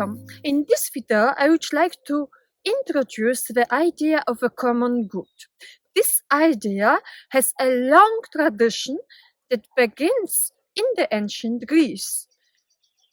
Welcome. In this video, I would like to introduce the idea of a common good. This idea has a long tradition that begins in the ancient Greece.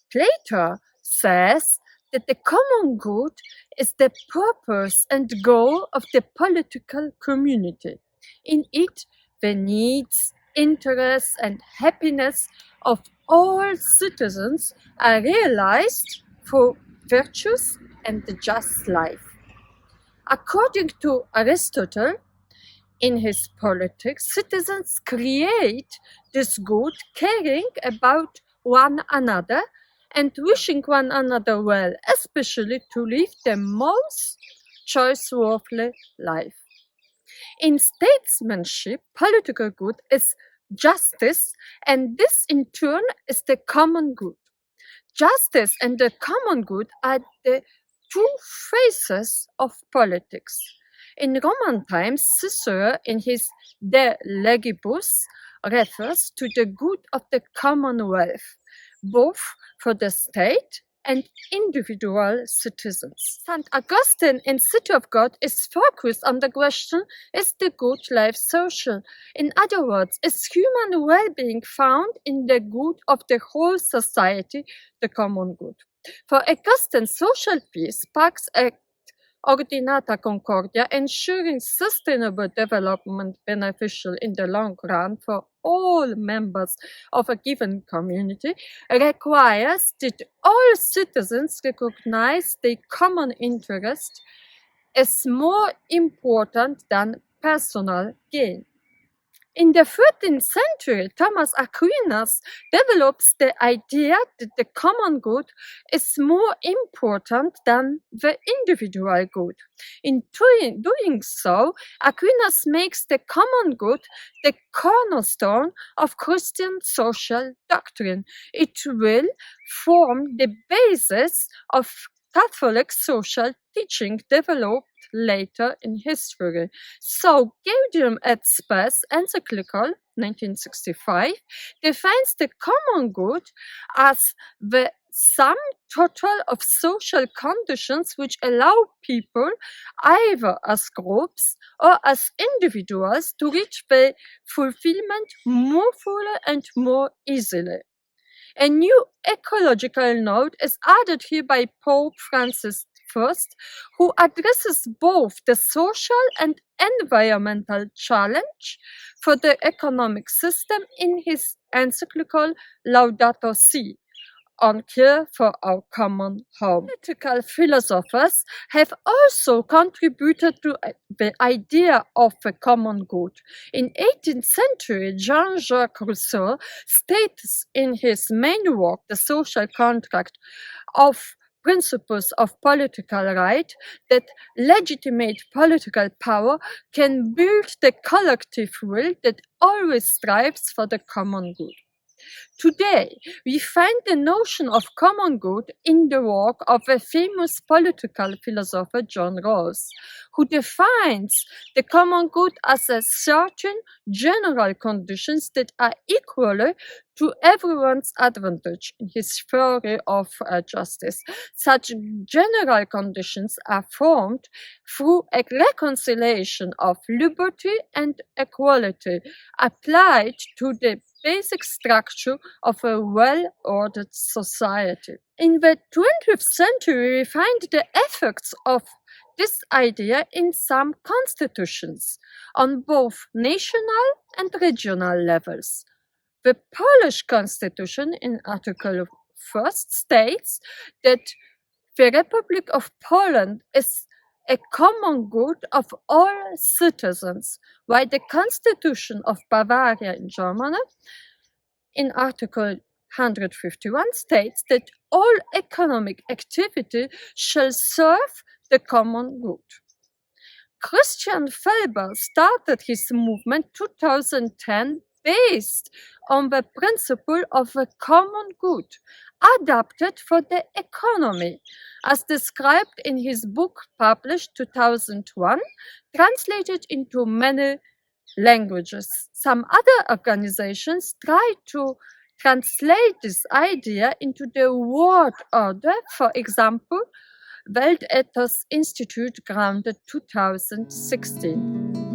Plato says that the common good is the purpose and goal of the political community. In it, the needs, interests, and happiness of all citizens are realized through virtues and the just life. According to Aristotle, in his Politics, citizens create this good, caring about one another and wishing one another well, especially to live the most choice-worthy life. In statesmanship, political good is justice, and this in turn is the common good. Justice and the common good are the two faces of politics. In Roman times, Cicero, in his De Legibus, refers to the good of the commonwealth, both for the state and individual citizens. St. Augustine in City of God is focused on the question, is the good life social? In other words, is human well-being found in the good of the whole society, the common good? For Augustine, social peace sparks a ordinata concordia, ensuring sustainable development beneficial in the long run for all members of a given community, requires that all citizens recognize their common interest as more important than personal gain. In the 13th century, Thomas Aquinas develops the idea that the common good is more important than the individual good. In doing so, Aquinas makes the common good the cornerstone of Christian social doctrine. It will form the basis of Catholic social teaching developed later in history. So Gaudium et Spes encyclical 1965 defines the common good as the sum total of social conditions which allow people, either as groups or as individuals, to reach the fulfillment more fully and more easily. A new ecological note is added here by Pope Francis I, who addresses both the social and environmental challenge for the economic system in his encyclical Laudato Si, on care for our common home. Political philosophers have also contributed to the idea of a common good. In 18th century, Jean-Jacques Rousseau states in his main work, The Social Contract of Principles of Political Right, that legitimate political power can build the collective will that always strives for the common good. Today, we find the notion of common good in the work of a famous political philosopher, John Rawls, who defines the common good as a certain general conditions that are equal to everyone's advantage in his theory of justice. Such general conditions are formed through a reconciliation of liberty and equality applied to the basic structure of a well-ordered society. In the 20th century, we find the effects of this idea in some constitutions on both national and regional levels. The Polish constitution in Article 1 states that the Republic of Poland is a common good of all citizens, while the Constitution of Bavaria in Germany, in Article 151, states that all economic activity shall serve the common good. Christian Felber started his movement 2010 based on the principle of a common good, adapted for the economy, as described in his book published 2001, translated into many languages. Some other organizations try to translate this idea into the world order, for example, Weltethos Institute grounded 2016.